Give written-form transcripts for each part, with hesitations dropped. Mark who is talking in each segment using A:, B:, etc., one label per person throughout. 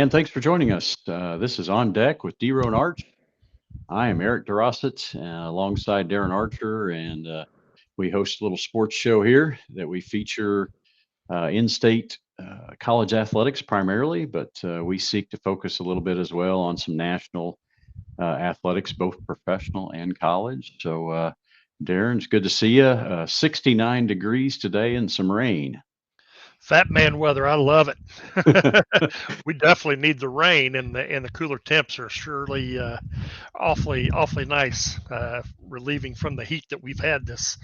A: and thanks for joining us. This is On Deck with DeRo and Arch. I am Eric DeRosset, alongside Darren Archer, and we host a little sports show here that we feature in-state college athletics primarily, but we seek to focus a little bit as well on some national athletics, both professional and college. So, Darren, it's good to see you. 69 degrees today and some rain.
B: Fat man weather, I love it. We definitely need the rain, and the cooler temps are surely awfully nice, relieving from the heat that we've had this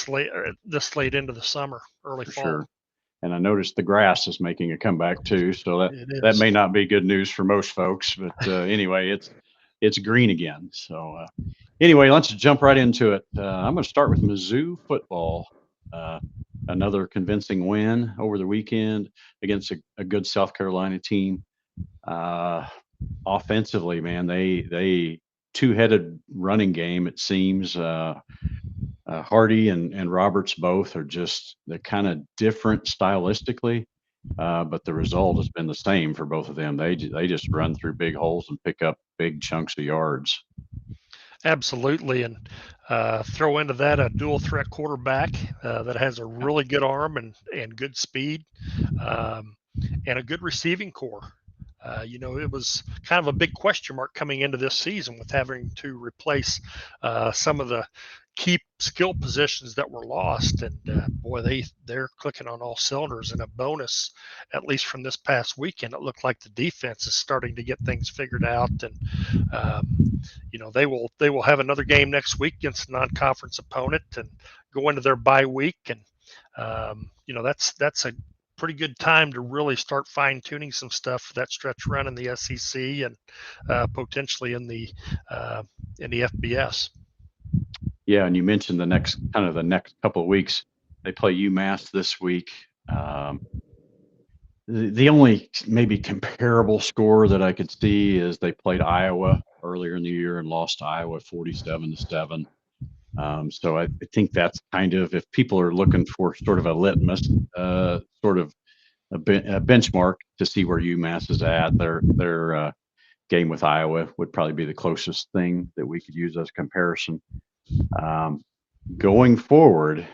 B: late into the summer, early
A: For
B: fall.
A: sure. And I noticed the grass is making a comeback too, so
B: It
A: that
B: is.
A: may not be good news for most folks, but anyway, it's green again. So anyway, let's jump right into it. I'm going to start with Mizzou football. Uh, Another convincing win over the weekend against a good South Carolina team. Uh, Offensively, man, they two-headed running game. It seems. Hardy and Roberts both are just they're kind of different stylistically, but the result has been the same for both of them. They just run through big holes and pick up big chunks of yards.
B: Absolutely, and throw into that a dual threat quarterback that has a
A: Yeah,
B: really good arm and good speed, um, and a good receiving core. It was kind of a big question mark coming into this season with having to replace some of the key skill positions that were lost, and boy, they're clicking on all cylinders. And a bonus, at least from this past weekend, it looked like the defense is starting to get things figured out, and they will have another game next week against a non-conference opponent and go into their bye week, and that's a pretty good time to really start fine tuning some stuff for that stretch run in the SEC and potentially uh, in the FBS.
A: yeah. And you mentioned the next couple of weeks. They play UMass this week. Um, the only maybe comparable score that I could see is they played Iowa earlier in the year and lost to Iowa 47-7. So I think that's kind of if people are looking for sort of a litmus, sort of a benchmark to see where UMass is at. Their game with Iowa would probably be the closest thing that we could use as a comparison. Um, Going forward,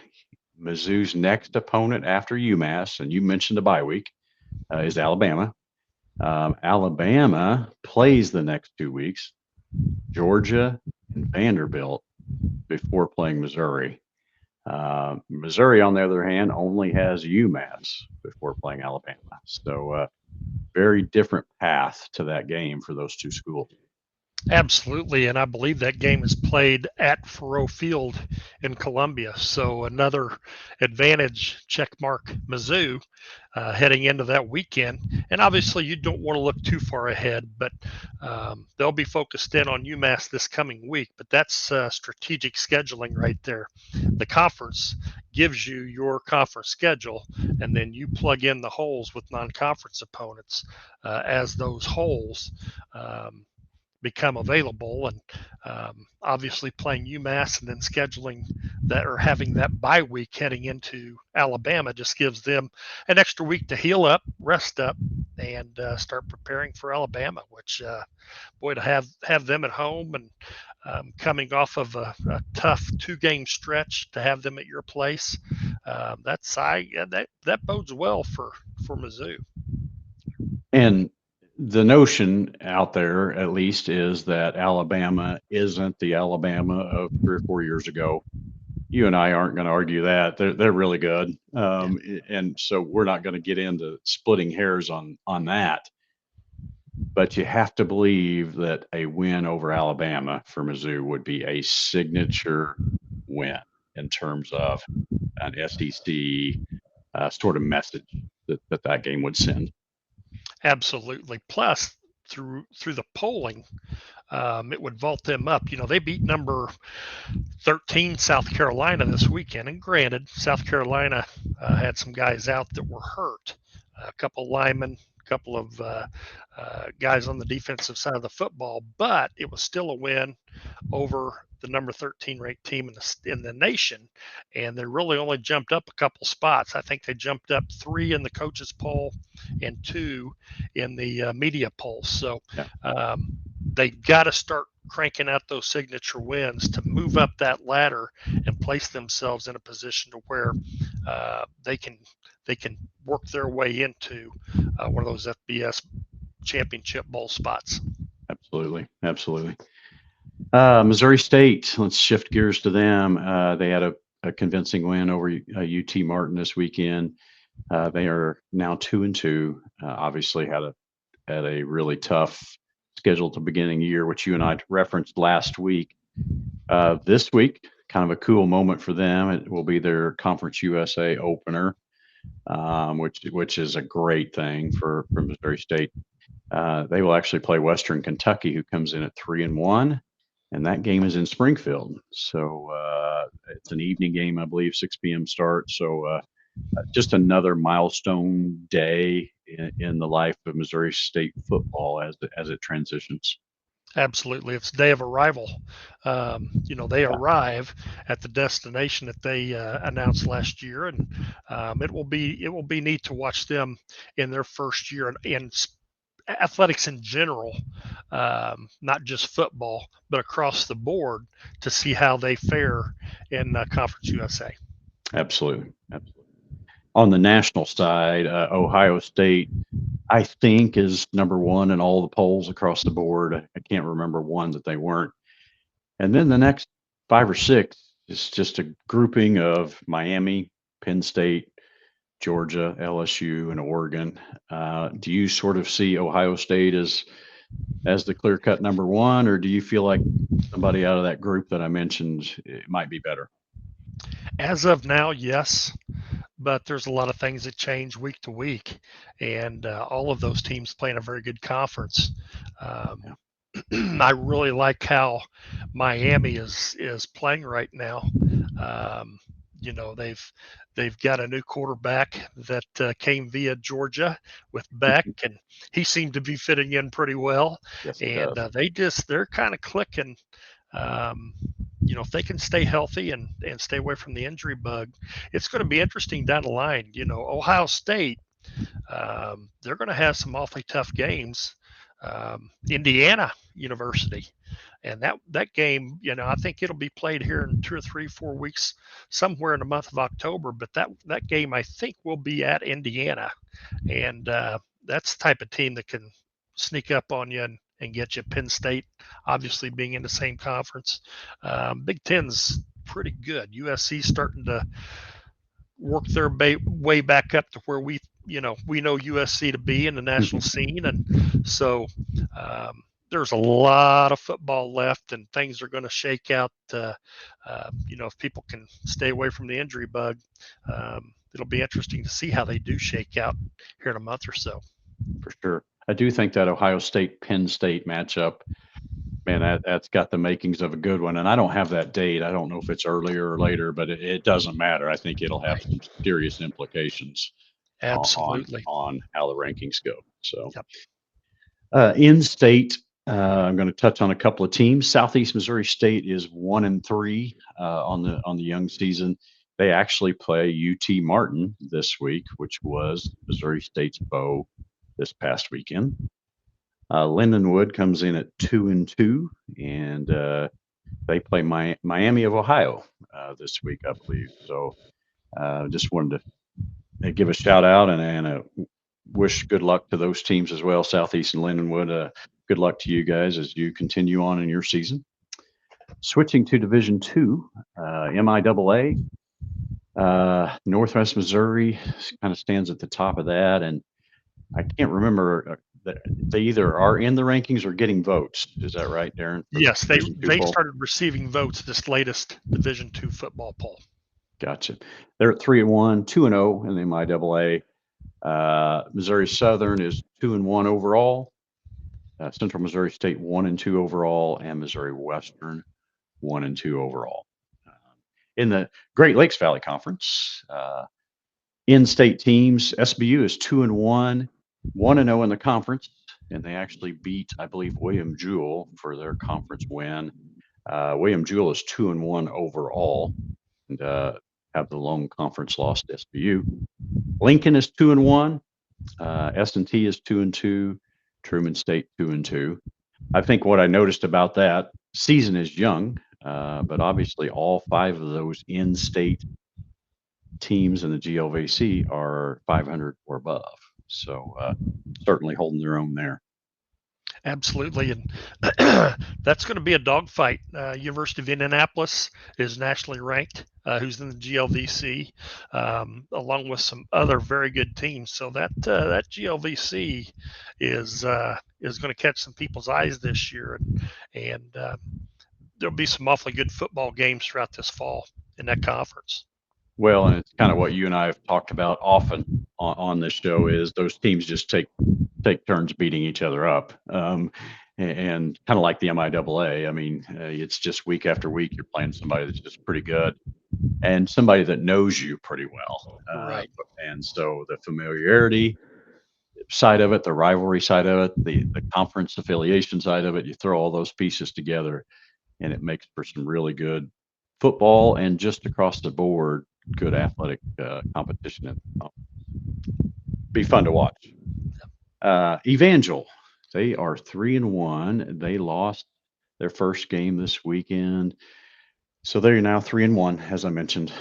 A: Mizzou's next opponent after UMass, and you mentioned the bye week, is Alabama. Alabama plays the next 2 weeks, Georgia and Vanderbilt before playing Missouri. Missouri, on the other hand, only has UMass before playing Alabama. So, very different path to that game for those two schools.
B: Absolutely, and I believe that game is played at Faroe Field in Columbia. So another advantage, check mark Mizzou, heading into that weekend. And obviously, you don't want to look too far ahead, but they'll be focused in on UMass this coming week. But that's strategic scheduling right there. The conference gives you your conference schedule, and then you plug in the holes with non-conference opponents as those holes. Become available, and obviously playing UMass and then scheduling that or having that bye week heading into Alabama just gives them an extra week to heal up, rest up, and start preparing for Alabama. Which, boy, to have them at home and coming off of a tough 2 game stretch to have them at your place, that bodes well for Mizzou.
A: And the notion out there, at least, is that Alabama isn't the Alabama of 3 or 4 years ago. You and I aren't going to argue that they're really good, and so we're not going to get into splitting hairs on that. But you have to believe that a win over Alabama for Mizzou would be a signature win in terms of an SEC sort of message that game would send.
B: Absolutely. Plus, through the polling, it would vault them up. They beat number 13 South Carolina this weekend, and granted, South Carolina had some guys out that were hurt, a couple linemen, a couple of guys on the defensive side of the football, but it was still a win over the number 13 ranked team in the nation, and they really only jumped up a couple spots. I think they jumped up 3 in the coaches poll and 2 in the media poll. So
A: Yeah,
B: they got to start cranking out those signature wins to move up that ladder and place themselves in a position to where they can work their way into one of those FBS championship bowl spots.
A: absolutely, absolutely. Missouri State. Let's shift gears to them. They had a convincing win over UT Martin this weekend. They are now 2-2. Obviously, had a really tough schedule to beginning of the year, which you and I referenced last week. This week, kind of a cool moment for them. It will be their Conference USA opener, which is a great thing for Missouri State. They will actually play Western Kentucky, who comes in at 3-1, and that game is in Springfield. So it's an evening game, I believe, 6 p.m. start. So just another milestone day in the life of Missouri State football as it transitions.
B: Absolutely, it's day of arrival. They
A: Yeah,
B: arrive at the destination that they announced last year, and it will be neat to watch them in their first year in athletics in general, not just football, but across the board, to see how they fare in Conference USA.
A: absolutely, absolutely. On the national side, Ohio State, I think, is number one in all the polls across the board. I can't remember one that they weren't. And then the next 5 or 6 is just a grouping of Miami, Penn State, Georgia, LSU, and Oregon. Do you sort of see Ohio State as the clear cut number one, or do you feel like somebody out of that group that I mentioned it might be better?
B: As of now, yes, but there's a lot of things that change week to week, and all of those teams play in a very good conference. Um,
A: Yeah.
B: I really like how Miami is playing right now. Um, they've got a new quarterback that came via Georgia with Beck, and he seemed to be fitting in pretty well.
A: Yes, he
B: And
A: does.
B: they're kind of clicking. Um, if they can stay healthy and stay away from the injury bug, it's going to be interesting down the line. Ohio State, they're going to have some awfully tough games. Indiana University, and that game, I think it'll be played here in 2 or 3, 4 weeks, somewhere in the month of October. But that game, I think, will be at Indiana, and that's the type of team that can sneak up on you and get you. Penn State, obviously being in the same conference. Big Ten's pretty good. USC starting to work their way back up to where we know USC to be in the national scene, and so there's a lot of football left, and things are going to shake out. If people can stay away from the injury bug, it'll be interesting to see how they do shake out here in a month or so.
A: For sure. I do think that Ohio State Penn State matchup, man, that's got the makings of a good one. And I don't have that date. I don't know if it's earlier or later, but it doesn't matter. I think it'll have
B: Right.
A: some serious implications
B: Absolutely.
A: on how the rankings go. So
B: Yep.
A: in state, I'm going to touch on a couple of teams. Southeast Missouri State is 1-3 on the young season. They actually play UT Martin this week, which was Missouri State's foe this past weekend. Lindenwood comes in at 2-2, and they play Miami of Ohio this week, I believe. So just wanted to give a shout out and wish good luck to those teams as well, Southeast and Lindenwood. Good luck to you guys as you continue on in your season. Switching to Division II, MIAA, Northwest Missouri kind of stands at the top of that, and I can't remember. They either are in the rankings or getting votes. Is that right, Darren? For the
B: Yes,
A: Division II
B: they've
A: poll?
B: started receiving votes this latest Division II football poll.
A: Gotcha. They're at 3-1, 2-0 in the MIAA. Missouri Southern is 2-1 overall. Central Missouri State 1-2 overall, and Missouri Western 1-2 overall. In the Great Lakes Valley Conference, in-state teams, SBU is 2-1. 1-0 in the conference, and they actually beat, I believe, William Jewell for their conference win. William Jewell is 2-1 overall, and have the lone conference loss to SBU. Lincoln is 2-1. S&T is 2-2. Truman State 2-2. I think what I noticed about that season is young, but obviously all 5 of those in-state teams in the GLVC are 500 or above. So certainly holding their own there.
B: Absolutely, and that's going to be a dogfight. University of Indianapolis is nationally ranked, who's in the GLVC, along with some other very good teams. So that GLVC is going to catch some people's eyes this year, and there'll be some awfully good football games throughout this fall in that conference.
A: Well, and it's kind of what you and I have talked about often on this show is those teams just take turns beating each other up. And kind of like the MIAA, I mean, it's just week after week you're playing somebody that's just pretty good and somebody that knows you pretty well.
B: Right.
A: And so the familiarity side of it, the rivalry side of it, the conference affiliation side of it, you throw all those pieces together and it makes for some really good football and just across the board, good athletic competition. Be fun to watch. Evangel, they are 3-1. They lost their first game this weekend, so they're now 3-1. As I mentioned,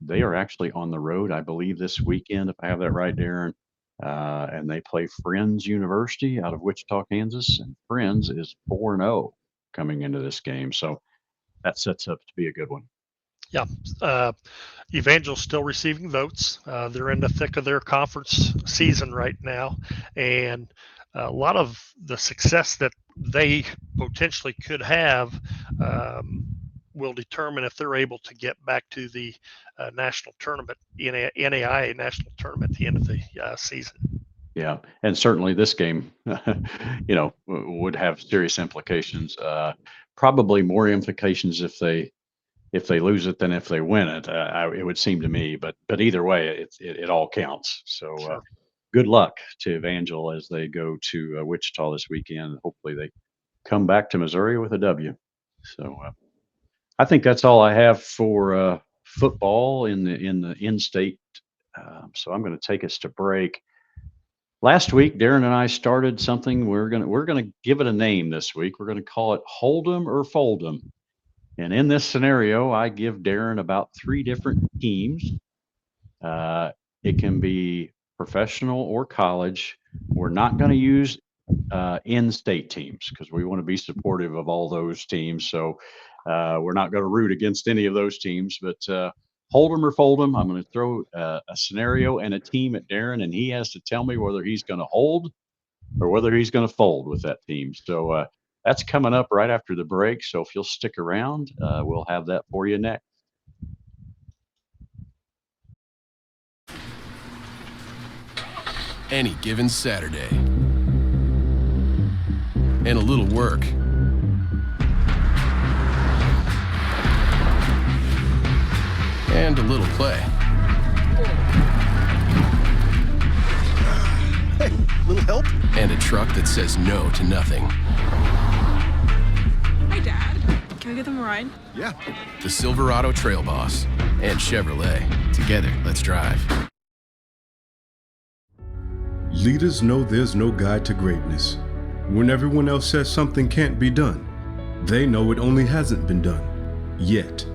A: they are actually on the road, I believe, this weekend, if I have that right, Darren. And they play Friends University out of Wichita, Kansas, and Friends is 4-0 coming into this game, so that sets up to be a good one.
B: Yeah. Evangel's still receiving votes. They're in the thick of their conference season right now, and a lot of the success that they potentially could have will determine if they're able to get back to the national tournament, NAIA national tournament at the end of the season.
A: Yeah, and certainly this game, would have serious implications. Probably more implications if they lose it than if they win it. It would seem to me, but either way, it all counts. So
B: Sure.
A: good luck to Evangel as they go to Wichita this weekend. Hopefully, they come back to Missouri with a W. So I think that's all I have for football in the in-state. So I'm going to take us to break. Last week, Darren and I started something. We're gonna give it a name this week. We're gonna call it Hold'em or Fold'em. And in this scenario, I give Darren about 3 different teams. It can be professional or college. We're not going to use in-state teams because we want to be supportive of all those teams. So we're not going to root against any of those teams. But hold them or fold them. I'm going to throw a scenario and a team at Darren, and he has to tell me whether he's going to hold or whether he's going to fold with that team. So that's coming up right after the break. So if you'll stick around, we'll have that for you next.
C: Any given Saturday. And a little work. And a little play.
D: Hey, little help?
C: And a truck that says no to nothing.
E: Hi, Dad. Can I give them a ride?
D: Yeah.
C: The Silverado Trail Boss and Chevrolet. Together, let's drive.
F: Leaders know there's no guide to greatness. When everyone else says something can't be done, they know it only hasn't been done yet.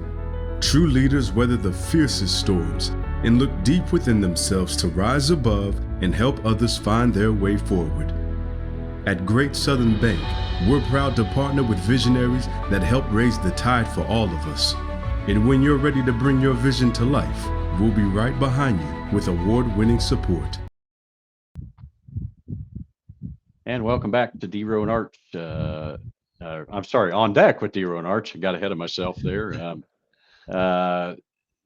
F: True leaders weather the fiercest storms and look deep within themselves to rise above and help others find their way forward. At Great Southern Bank, we're proud to partner with visionaries that help raise the tide for all of us. And when you're ready to bring your vision to life, we'll be right behind you with award-winning support.
A: And welcome back to DeRo and Arch. I'm sorry, On Deck with DeRo and Arch. I got ahead of myself there.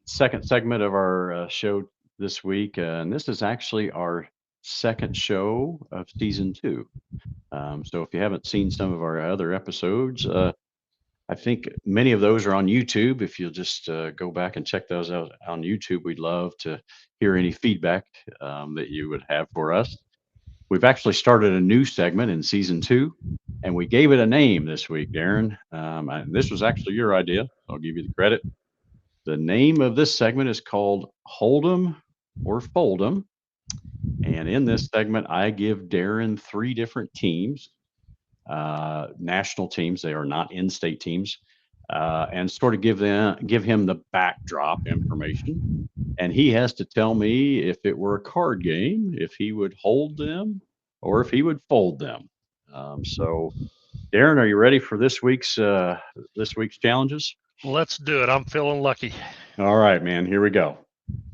A: Second segment of our show this week, and this is actually our second show of season 2. So if you haven't seen some of our other episodes, I think many of those are on YouTube. If you'll just go back and check those out on YouTube, we'd love to hear any feedback that you would have for us. we've actually started a new segment in season 2, and we gave it a name this week, Darren. And this was actually your idea. I'll give you the credit. The name of this segment is called Hold'em or Fold'em. And in this segment, I give Darren 3 different teams, national teams. They are not in-state teams, and sort of give him the backdrop information. And he has to tell me, if it were a card game, if he would hold them or if he would fold them. So, Darren, are you ready for this week's challenges?
B: Let's do it. I'm feeling lucky.
A: All right, man. Here we go.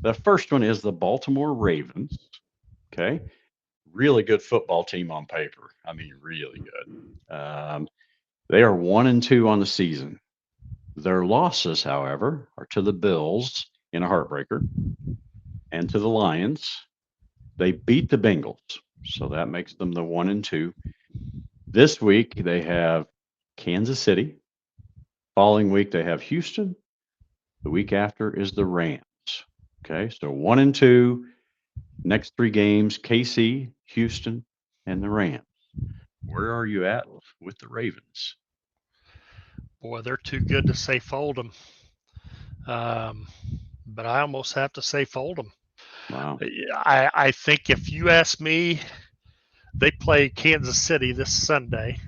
A: The first one is the Baltimore Ravens. Okay. Really good football team on paper. I mean, really good. They are 1-2 on the season. Their losses, however, are to the Bills in a heartbreaker and to the Lions. They beat the Bengals, so that makes them the 1-2. This week they have Kansas City. Following week they have Houston. The week after is the Rams. Okay, so 1-2. Next 3 games: KC, Houston, and the Rams. Where are you at with the Ravens?
B: Boy, they're too good to say fold them. But I almost have to say fold them.
A: Wow.
B: I think if you ask me, they play Kansas City this Sunday.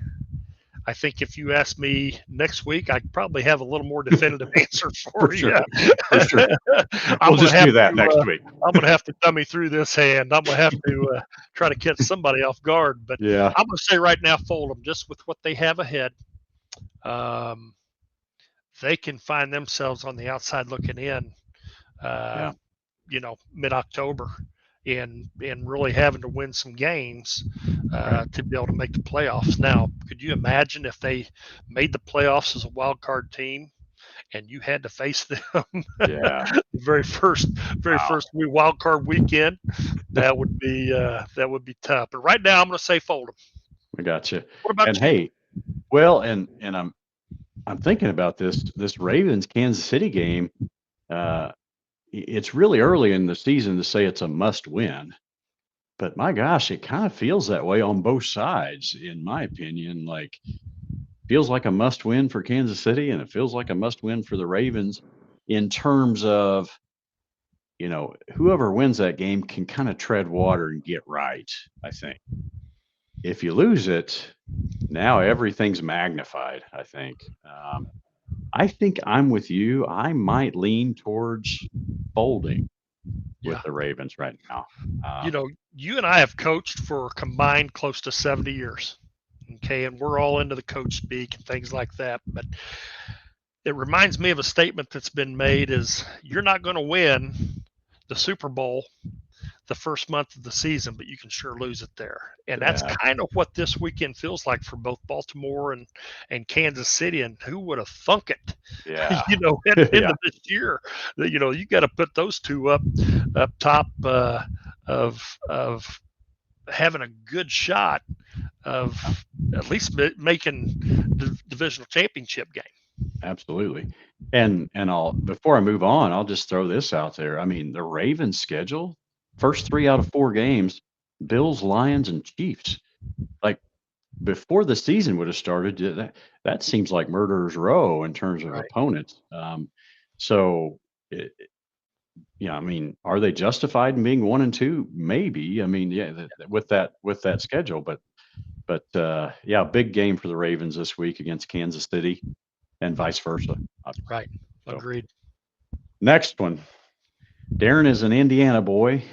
B: I think if you ask me next week, I'd probably have a little more definitive answer for you.
A: Sure. For sure. We'll just do that next week.
B: I'm going to have to dummy through this hand. I'm going to have to try to catch somebody off guard. But
A: Yeah.
B: I'm going to say right now, fold them just with what they have ahead. They can find themselves on the outside looking in, mid-October, and really having to win some games to be able to make the playoffs. Now, could you imagine if they made the playoffs as a wild card team and you had to face them the very first wild card weekend? That would be tough. But right now, I'm going to say fold them.
A: I got you.
B: What about
A: and
B: you?
A: Hey, well, and I'm thinking about this Ravens Kansas City game. It's really early in the season to say it's a must win, but my gosh, it kind of feels that way on both sides, in my opinion. Like, feels like a must win for Kansas City, and it feels like a must win for the Ravens, in terms of, whoever wins that game can kind of tread water and get right. I think if you lose it, now everything's magnified. I think I'm with you. I might lean towards folding with the Ravens right now.
B: You and I have coached for combined close to 70 years. Okay. And we're all into the coach speak and things like that. But it reminds me of a statement that's been made is you're not going to win the Super Bowl the first month of the season, but you can sure lose it there. And that's kind of what this weekend feels like for both Baltimore and Kansas City. And who would have thunk it?
A: Yeah.
B: Into this year, you got to put those two up top of having a good shot of at least making the divisional championship game.
A: Absolutely. And before I move on, I'll just throw this out there. I mean, the Ravens schedule, first 3 out of 4 games, Bills, Lions, and Chiefs. Like, before the season would have started, that seems like murderer's row in terms of opponents. I mean, are they justified in being 1-2? Maybe. I mean, with that schedule, but big game for the Ravens this week against Kansas City, and vice versa.
B: Right. Agreed.
A: Next one. Darren is an Indiana boy,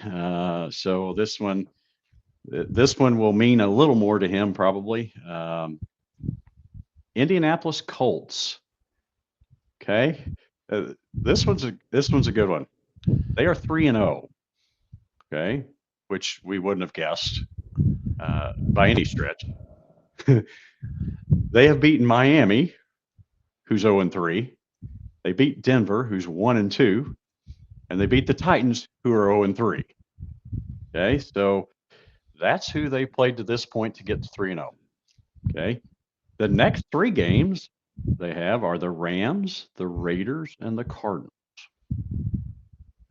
A: so this one will mean a little more to him probably. Indianapolis Colts. Okay, this one's a good one. They are 3-0. Okay, which we wouldn't have guessed by any stretch. They have beaten Miami, who's 0-3. They beat Denver, who's 1-2. And they beat the Titans, who are 0-3. Okay, so that's who they played to this point to get to 3-0. Okay, the next 3 games they have are the Rams, the Raiders, and the Cardinals.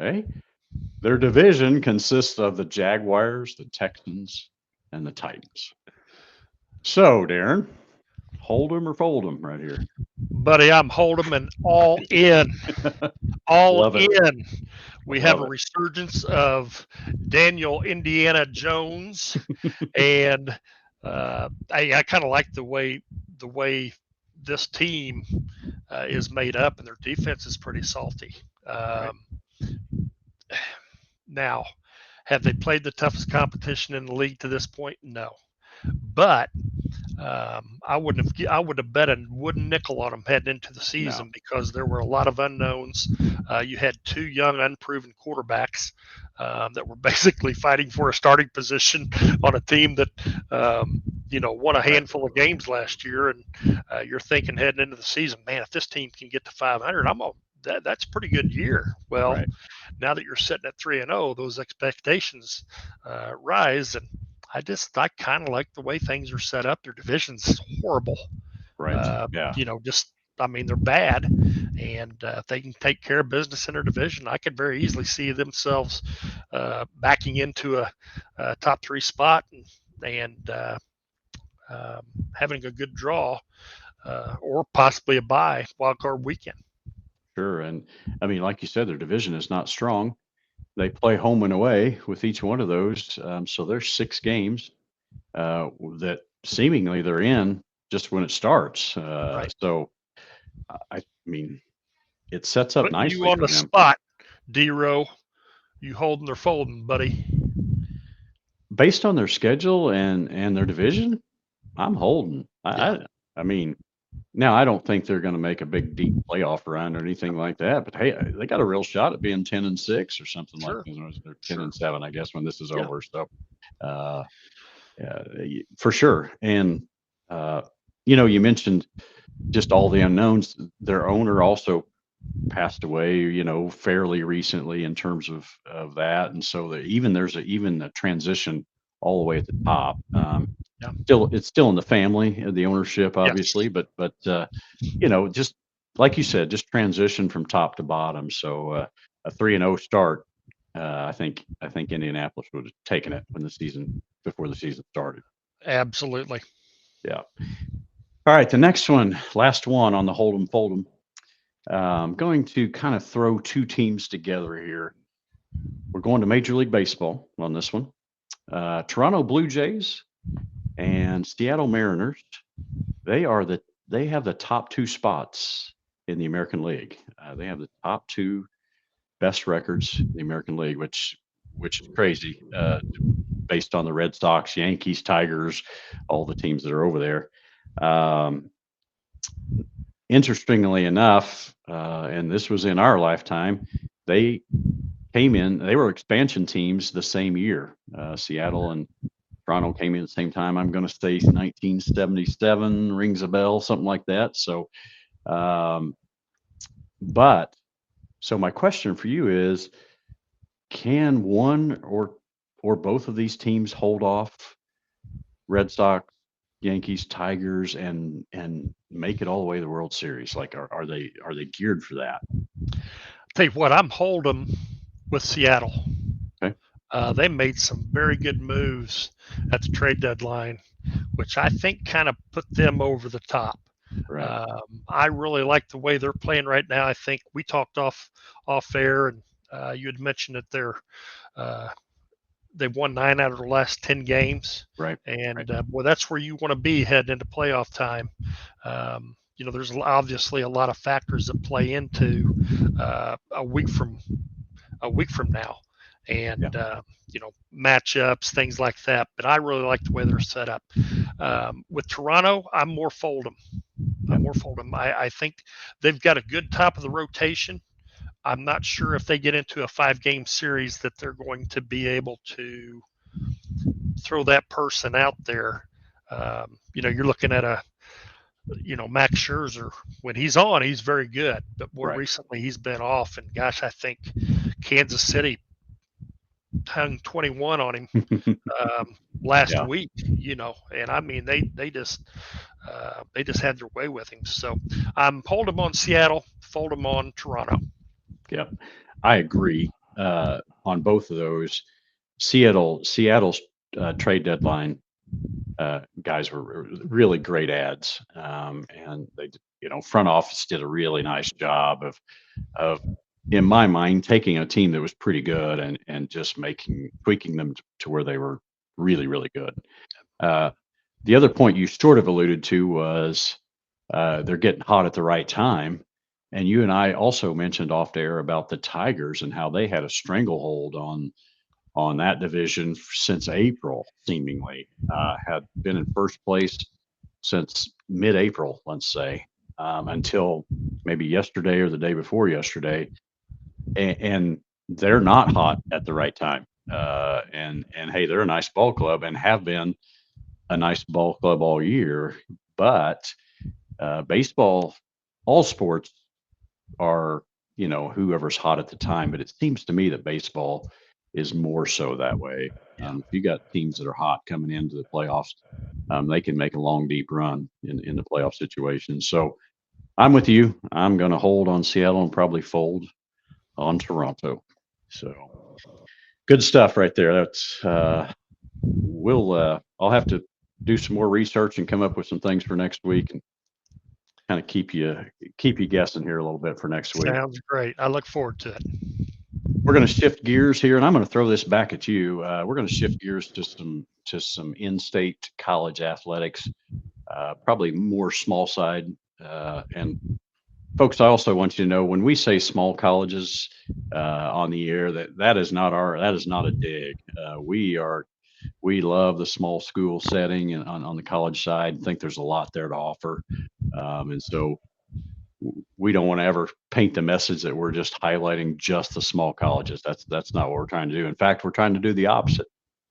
A: Okay, their division consists of the Jaguars, the Texans, and the Titans. So, Darren, hold 'em or fold 'em right here.
B: Buddy, I'm holding and all in. All
A: Love it.
B: in. We have
A: Love
B: a
A: it.
B: resurgence of Daniel Indiana Jones, and I kind of like the way this team is made up, and their defense is pretty salty.
A: Right.
B: Now, have they played the toughest competition in the league to this point? No, but I would have bet a wooden nickel on them heading into the season
A: No.
B: because there were a lot of unknowns. You had two young, unproven quarterbacks that were basically fighting for a starting position on a team that won a handful of games last year, and you're thinking heading into the season, man, if this team can get to 500, that's a pretty good year. Well,
A: Right.
B: now that you're sitting at 3-0, those expectations rise, and I kind of like the way things are set up. Their division's horrible.
A: Right. Yeah.
B: They're bad, and if they can take care of business in their division, I could very easily see themselves backing into a top 3 spot and having a good draw or possibly a bye wild card weekend.
A: Sure. And I mean, like you said, their division is not strong. They play home and away with each one of those. So there's 6 games that seemingly they're in just when it starts.
B: Right.
A: So I mean, it sets up
B: Putting you
A: nicely
B: on
A: for
B: the
A: them.
B: spot, DeRo. You holding or folding, buddy?
A: Based on their schedule and their division, I'm holding. I mean, now I don't think they're going to make a big deep playoff run or anything like that. But hey, they got a real shot at being 10-6 or something like
B: Sure.
A: that. They're 10-7, I guess, when this is
B: Yeah.
A: over. So, uh, yeah, for sure. And you mentioned just all the unknowns. Their owner also passed away, fairly recently in terms of that, and so there's even a transition all the way at the top.
B: Yeah.
A: It's still in the family, the ownership,
B: Yes.
A: obviously, but just like you said, just transition from top to bottom. So a 3-0 start, I think Indianapolis would have taken it before the season started.
B: Absolutely.
A: Yeah. All right, the next one, last one on the Hold'em Fold'em. I'm going to kind of throw 2 teams together here. We're going to Major League Baseball on this one. Toronto Blue Jays and Seattle Mariners. They have the top 2 spots in the American League. They have the top 2 best records in the American League, which is crazy based on the Red Sox, Yankees, Tigers, all the teams that are over there. Interestingly enough, and this was in our lifetime, they were expansion teams the same year. Seattle and Toronto came in at the same time. I'm going to say 1977, rings a bell, something like that. So, so my question for you is, can one or both of these teams hold off Red Sox, Yankees, Tigers, and make it all the way to the World Series? Like, are they geared for that?
B: Tell you what, I'm holding with Seattle.
A: Okay.
B: They made some very good moves at the trade deadline, which I think kind of put them over the top.
A: Right.
B: I really like the way they're playing right now. I think we talked off air, and you had mentioned that they've won 9 out of the last 10 games.
A: Right.
B: And well, that's where you want to be heading into playoff time. There's obviously a lot of factors that play into a week from now, and matchups, things like that. But I really like the way they're set up. With Toronto, I'm more fold'em. I think they've got a good top of the rotation. I'm not sure if they get into a 5-game series that they're going to be able to throw that person out there. You're looking at Max Scherzer. When he's on, he's very good. But more recently, he's been off. And gosh, I think Kansas City hung 21 on him last week. And I mean they just had their way with him. So I'm hold them on Seattle, fold them on Toronto.
A: Yep, I agree on both of those. Seattle's trade deadline guys were really great ads, and they, front office did a really nice job of, in my mind, taking a team that was pretty good and just tweaking them to where they were really, really good. The other point you sort of alluded to was they're getting hot at the right time. And you and I also mentioned off air about the Tigers and how they had a stranglehold on that division since April, seemingly. Had been in first place since mid-April, let's say, until maybe yesterday or the day before yesterday. And they're not hot at the right time. And hey, they're a nice ball club and have been a nice ball club all year. But baseball, all sports are, whoever's hot at the time. But it seems to me that baseball is more so that way. If you got teams that are hot coming into the playoffs, they can make a long, deep run in the playoff situation. So I'm with you. I'm going to hold on Seattle and probably fold on Toronto. So good stuff right there. That's I'll have to do some more research and come up with some things for next week and kind of keep you guessing here a little bit for next week.
B: Sounds great. I look forward to it.
A: We're going to shift gears here, and I'm going to throw this back at you. We're going to shift gears to some in-state college athletics, probably more small side. And folks, I also want you to know when we say small colleges on the air, that is not a dig. We love the small school setting and on the college side. I think there's a lot there to offer, and so we don't want to ever paint the message that we're just highlighting just the small colleges. That's not what we're trying to do. In fact, we're trying to do the opposite,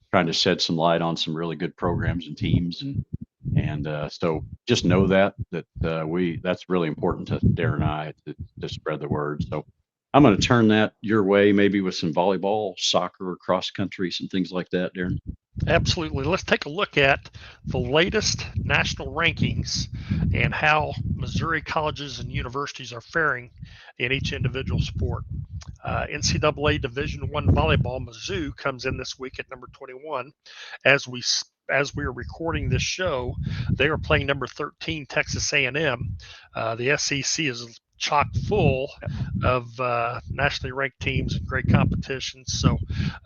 A: trying to shed some light on some really good programs and teams. And so just know that's really important to Darren and I to spread the word. So I'm going to turn that your way, maybe with some volleyball, soccer, cross country, some things like that, Darren.
B: Absolutely. Let's take a look at the latest national rankings and how Missouri colleges and universities are faring in each individual sport. NCAA Division I volleyball, Mizzou comes in this week at number 21. As we are recording this show, they are playing number 13 Texas A&M. The SEC is chock full of nationally ranked teams and great competitions. So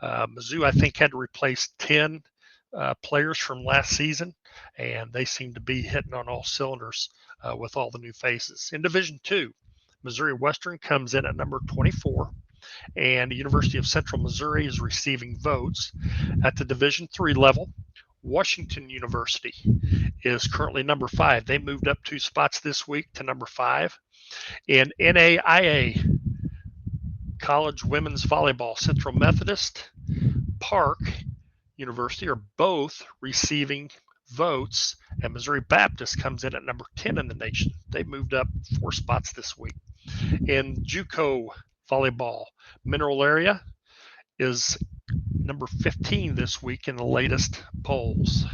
B: Mizzou, I think, had to replace 10 players from last season, and they seem to be hitting on all cylinders with all the new faces. In Division II, Missouri Western comes in at number 24, and the University of Central Missouri is receiving votes. At the Division III level, Washington University is currently number 5. They moved up 2 spots this week to number 5. In NAIA college women's volleyball, Central Methodist, Park University are both receiving votes, and Missouri Baptist comes in at number 10 in the nation. They moved up 4 spots this week. In JUCO volleyball, Mineral Area is number 15 this week in the latest polls.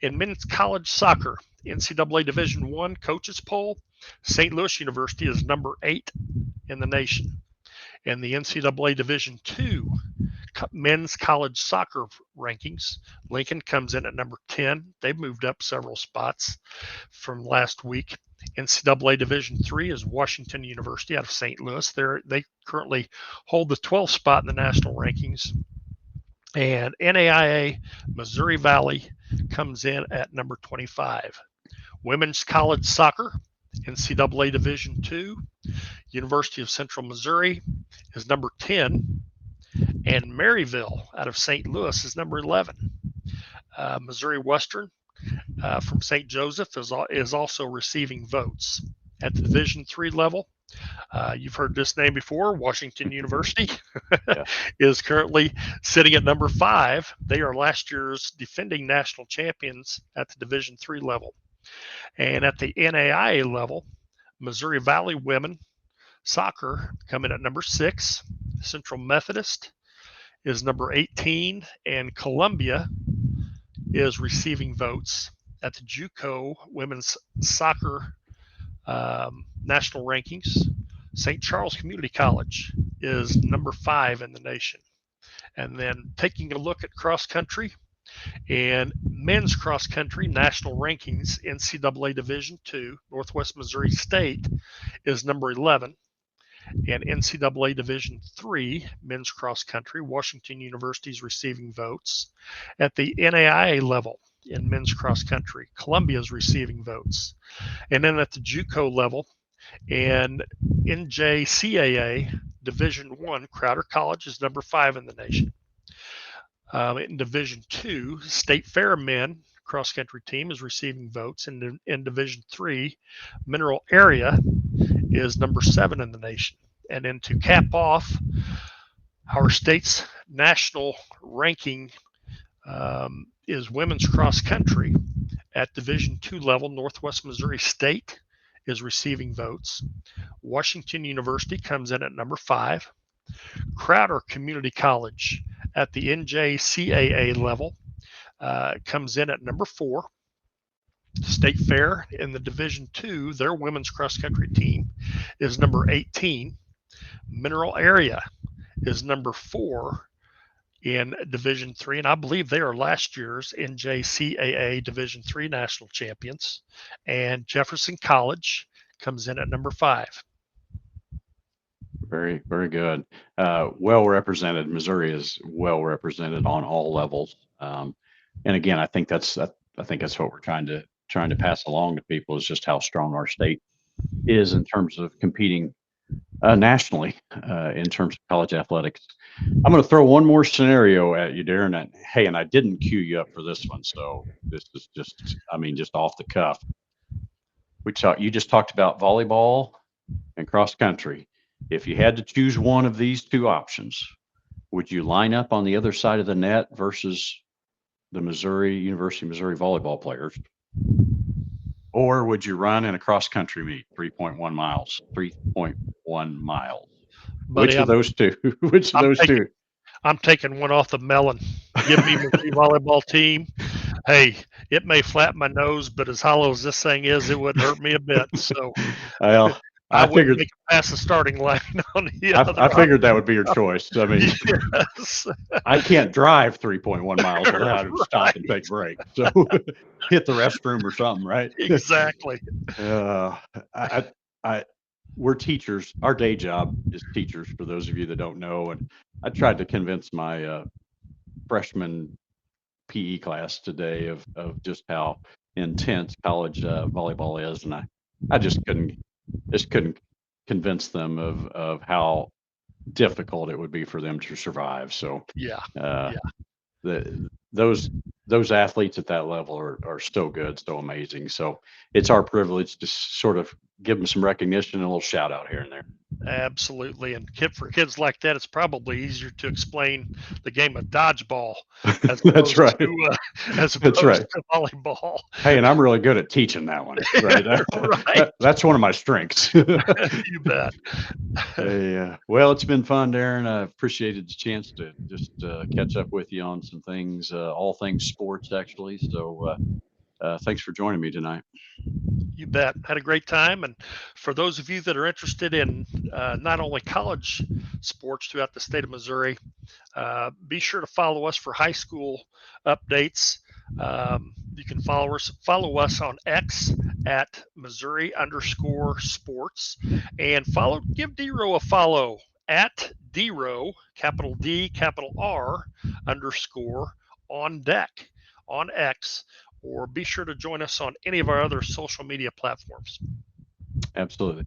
B: In men's college soccer, NCAA Division I coaches poll, St. Louis University is number 8 in the nation. In the NCAA Division II men's college soccer rankings, Lincoln comes in at number 10. They've moved up several spots from last week. NCAA Division III is Washington University out of St. Louis. They currently hold the 12th spot in the national rankings. And NAIA Missouri Valley comes in at number 25. Women's college soccer, NCAA Division II, University of Central Missouri is number 10, and Maryville out of St. Louis is number 11. Missouri Western from St. Joseph is also receiving votes. At the Division III level, you've heard this name before, Washington University is currently sitting at number 5. They are last year's defending national champions at the Division III level. And at the NAIA level, Missouri Valley women soccer come in at number 6. Central Methodist is number 18, and Columbia is receiving votes. At the JUCO women's soccer national rankings, St. Charles Community College is number 5 in the nation. And then taking a look at cross country, And men's cross country national rankings, NCAA Division II, Northwest Missouri State is number 11. And NCAA Division III men's cross country, Washington University is receiving votes. At the NAIA level in men's cross country, Columbia is receiving votes. And then at the JUCO level and NJCAA Division I, Crowder College is number 5 in the nation. In Division II, State Fair men cross country team is receiving votes. And in Division III, Mineral Area is number 7 in the nation. And then to cap off our state's national ranking is women's cross country at Division II level. Northwest Missouri State is receiving votes. Washington University comes in at number 5. Crowder Community College at the NJCAA level comes in at number 4. State Fair in the Division II, their women's cross country team is number 18. Mineral Area is number 4 in Division III, and I believe they are last year's NJCAA Division III national champions. And Jefferson College comes in at number 5.
A: Very, very good. Well represented. Missouri is well represented on all levels. And again, I think that's what we're trying to pass along to people, is just how strong our state is in terms of competing nationally in terms of college athletics. I'm going to throw one more scenario at you, Darren. And I didn't cue you up for this one, so this is just off the cuff. You just talked about volleyball and cross country. If you had to choose one of these two options, would you line up on the other side of the net versus the University of Missouri volleyball players? Or would you run in a cross country meet, 3.1 miles? 3.1 miles.
B: Buddy,
A: Which of those two? Which of those two?
B: I'm taking one off the melon. Give me my volleyball team. Hey, it may flatten my nose, but as hollow as this thing is, it wouldn't hurt me a bit. So
A: Well,
B: I
A: figured
B: wouldn't make it past the starting line on the other.
A: I figured that would be your choice. I mean,
B: Yes.
A: I can't drive 3.1 miles without having to stop and take breaks. So hit the restroom or something, right?
B: Exactly.
A: We're teachers. Our day job is teachers, for those of you that don't know. And I tried to convince my freshman PE class today of just how intense college volleyball is, and I just couldn't convince them of how difficult it would be for them to survive. So those athletes at that level are so good, so amazing. So it's our privilege to sort of give them some recognition and a little shout out here and there.
B: Absolutely. And for kids like that, it's probably easier to explain the game of dodgeball as
A: That's right.
B: As opposed to volleyball.
A: Hey, and I'm really good at teaching that one. Right?
B: Right.
A: That's one of my strengths.
B: You bet.
A: Well, it's been fun, Darren. I appreciated the chance to just catch up with you on some things, all things sports, actually. So thanks for joining me tonight.
B: You bet. Had a great time. And for those of you that are interested in not only college sports throughout the state of Missouri, be sure to follow us for high school updates. You can follow us on X at Missouri_sports, and give DeRo a follow at DeRo, capital D, capital R, _ on deck on X. Or be sure to join us on any of our other social media platforms.
A: Absolutely.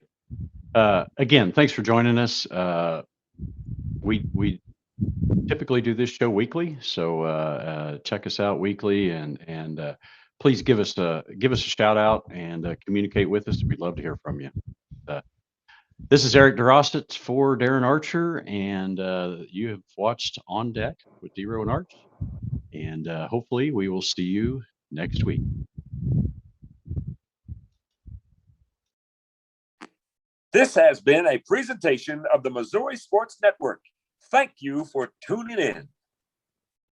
A: Again, thanks for joining us. We typically do this show weekly, so check us out weekly, and please give us a shout out and communicate with us. We'd love to hear from you. This is Eric DeRosset for Darren Archer, and you have watched On Deck with DeRo and Arch, and hopefully we will see you next week.
D: This has been a presentation of the Missouri Sports Network. Thank you for tuning in.